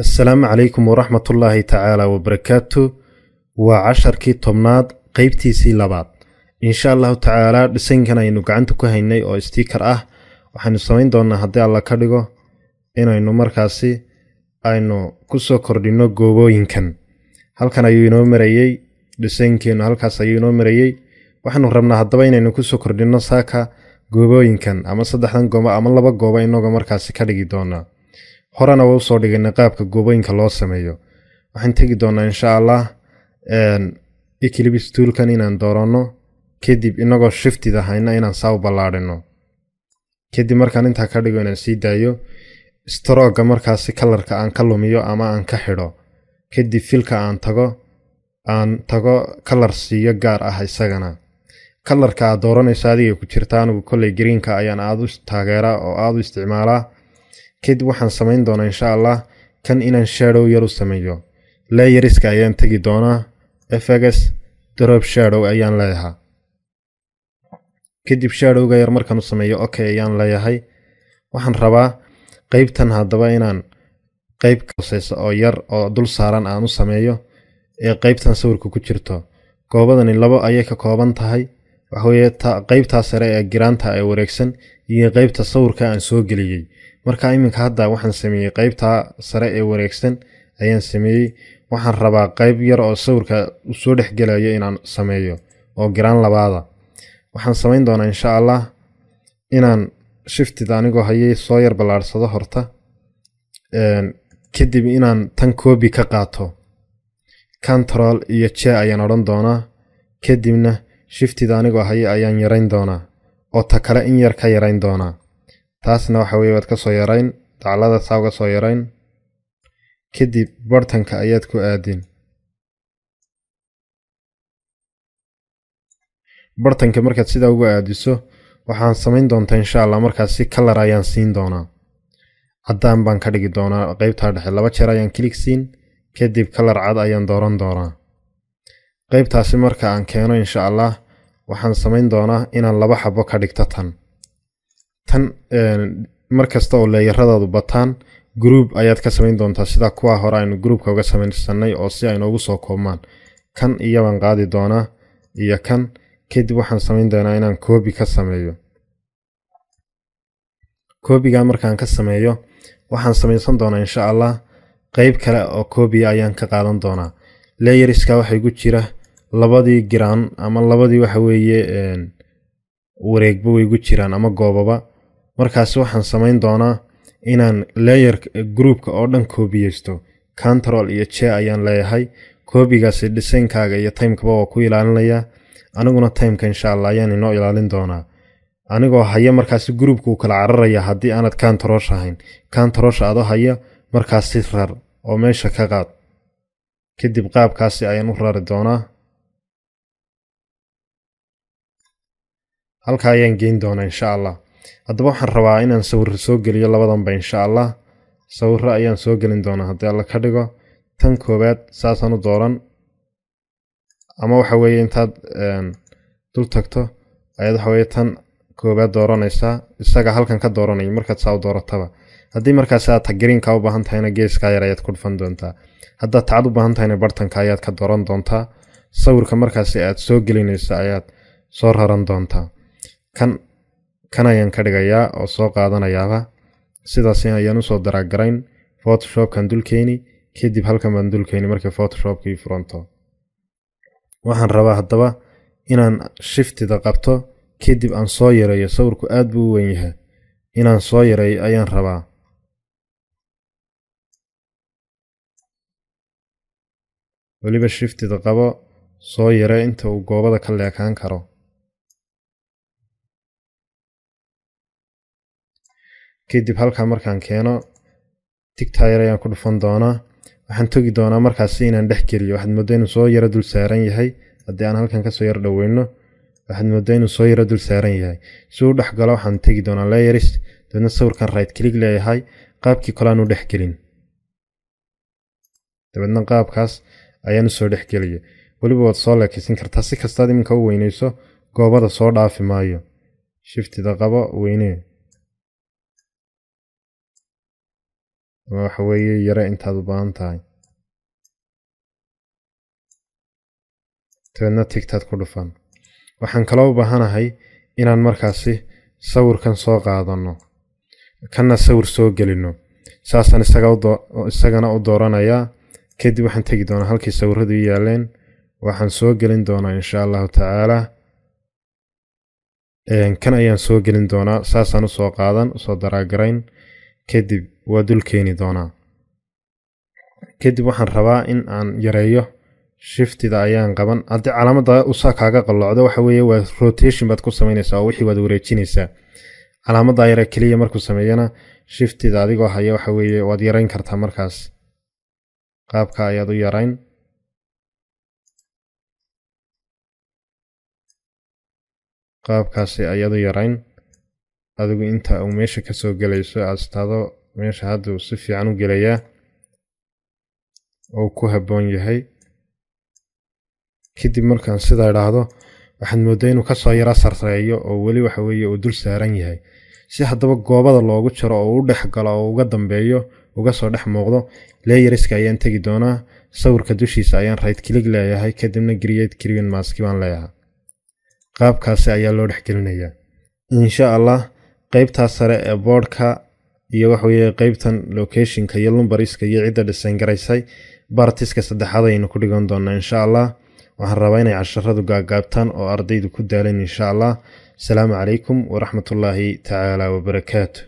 السلام عليكم ورحمة الله تعالى وبركاته وعشركي طمناد قيبتي سي لباد إن شاء الله تعالى دسنكنا إنو قعنتو كهيني أو استيكر وحانو سمين دونا هدي الله كدغو إنو مركاسي aynu ku soo kordhino goobooyinkan halkan ayuu inoo marayay dhisankeenu halkaas ayuu inoo marayay waxaanu rabnaa hadaba inaynu ku soo kordhino saaka goobooyinkan ama saddexdan goobo ama laba goobo inooga markaasi ka dhigi doona horena waa soo dhignay qaabka goobooyinka loo sameeyo waxaan tagi doonaa insha Allah Eclipse toolkan inaan doorano kadib inagoo shiftida hayna inaan saaw balaadhino kadib markaan inta ka dhigo inaan sii daayo stroke markaasi colorka aan ka lumiyo ama aan ka xidho kadib filka aan tago color siiyo gaar ah isagana colorka aad dooranayso adiga ku jirta anigu kulay greenka ayaan aad u taageeraa oo aad u isticmaalaa kadib waxaan sameyn doonaa insha Allah kan inaan shadow yar u sameeyo layerska ayaan tagi doonaa FX drop shadow ayaan leeyahay kadib shadowga yar markaan u sameeyo okay ayaan leeyahay waxaan rabaa qaybtan hadaba inaan qayb kasayso oo yar oo dul saaran aan u sameeyo ee qaybtan sawirka ku jirto goobadani labo ayay ka kooban tahay waxa weeye qaybta sare ee giraanta ay wareegsan iyo qaybta sawirka aan soo galiyay marka iminka hadda waxaan sameeyay qaybta sare ee wareegsan ayaan sameeyay waxaan rabaa qayb yar oo sawirka u soo dhaxgalayo inaan sameeyo oo giraan labaada waxaan sameyn doonaa insha Allah inaan shiftida anigoo hayay soo yar balaarsado horta kadib inaan tan copy ka qaato control iyo J ayaan oran doonaa kadibna shiftida anigoo hayay ayaan yareyn doonaa oo ta kale in yar ka yareyn doonaa taasna waxa weeye wad ka soo yareyn tacalada saaga soo yareyn kadib bartanka ayaad ku aadin bartanka markaad sida ugu aadiso waxaan sameyn doontaa insha Allah markaas si color ayaan siin doonaa cadaan baan ka dhigi doonaa qaybta dhexe laba jeer ayaan click siin kadib color cad ayaan dooran doonaa qaybtaasi marka aan keeno insha Allah waxaan sameyn doonaa inaan laba xabo ka dhigto tan markasta oo leeyaradoodu bataan group ayaad ka sameyn doontaa sida kuwa hore aynu groupka uga sameynsanay oo si ay noogu soo koobmaan kan iyo baan qaadi doonaa iyo kan kadib waxaan sameyn doonaa inaan copy ka sameeyo copyga markaan ka sameeyo waxaan sameysan doonaa insha Allah qayb kale oo copy ayaan ka qaadan doonaa layerska waxay ku jira labadii giraan ama labadii waxa weeye wareegba way ku jiraan ama goobaba markaas waxaan sameyn doonaa inaan layer groupka oo dhan copyeysto control iyo J ayaan leeyahay copygaasi designkaaga iyo timekaba waa ku ilaalinayaa aniguna timeka insha Allah ayaan inoo ilaalin doonaa anigoo haya markaas groupku kala cararaya hadii aanad control ahayn control aad haya markaas rar oo meesha ka qaad kadib qaabkaasi ayaan u rari doonaa halka ayaan geyn doonaa insha Allah hadaba waxaan rabaa inaan sawir soo geliyo labadanba insha Allah sawir ayaan soo gelin doonaa hadii alla ka dhigo tan koobaad saasan u dooran ama waxa weeye intaad dul tagto ayad waxa weeye tan koobaad dooranaysa isaga halkan ka dooranay markaad saaw doorataba hadii markaas aad green ka u baahan tahayna geeska yar ayaad ku dhufan doontaa hadda taad u baahan tahayna bartanka ayaad ka dooran doontaa sawirka markaas aad soo gelinaysa ayaad soo raran doontaa kan ayaan ka dhigayaa oo soo qaadanayaaba sidaas ayaan u soo daraagarayn Photoshop kan dulkeeni kadib halkan baan dulkeeni markii Photoshopkii furanto waxaan rabaa hadaba inaan shiftida qabto kadib aan soo yareeyo sawirku aad buu u weyn yahay inaan soo yareeyo ayaan rabaa waliba shiftida qabo soo yaree inta uu goobada ka leekaan karo kadib halka markaan keeno tigtaayar ayaan ku dhufan doonaa waxaan togi doonaa markaas inaan dhex geliyo waxaad moodaa inuu soo yara dul saaran yahay hadii aan halkan ka soo yar dhaweyno waxaad moodaa inuu soo yara dul saaran yahay si uu dhex galo waxaan tagi doonaa layers dadna sawirkan right click leeyahay qaabkii kale aan u dhex gelin dabadna qaabkaas ayaan u soo dhex geliyay waliba waad soo leekaysan kartaa si kastaad iminka u weynayso goobada soo dhaafi maayo shiftida qabo weynee ama waxa weeye yare intaad u baahan tahay taadna tigtaad ku dhufan waxaan kaloo u baahanahay inaan markaasi sawirkan soo qaadano kana sawir soo gelino saasaan isagana u dooranayaa kadib waxaan tagi doonaa halkii sawiradu yaaleen waxaan soo gelin doonaa insha Allah taala kan ayaan soo gelin doonaa saasaan u soo qaadan soo daraagarayn kadib waa dul keeni doonaa kadib waxaan rabaa in aan yareeyo shiftida ayaan qaban hadii calaamada u kaaga qalloocdo waxa weeye waa rotation baad ku sameynaysaa wixii waad wareejinaysaa calaamada yare kaliya markuu sameeyana shiftida adigoo haya waxa weeye waad yareyn kartaa markaas qaabka ayaad u yareyn qaabkaasi ayaad u yareyn adigu inta uu meesha ka soo galayso aastado meesha hadda si fiican u galaya oo ku haboon yahay kadib markaan sida iraahdo waxaan moodaa inuu ka soo yara sarreeyo oo wali waxa weeye uu dul saaran yahay si haddaba goobada loogu jiro oo u dhex galo oo uga dambeeyo uga soo dhex muuqdo layerska ayaan tagi doonaa sawirka dushiisa ayaan right click leeyahay kadibna create green mask baan leeyahay qaabkaasi ayaa loo dhex gelinayaa insha Allah qaybta sare ee boardka iyo waxa weeye qaybtan locationka iyo numberiska iyo cidda design garaysay bartiska saddexaad aynu ku dhigan doonaa insha Allah waxaan rabaa inay casharadu gaagabtaan oo ardaydu ku daaleen insha Allah. Assalamu alaykum wa rahmatullahi ta'ala wa barakatuh.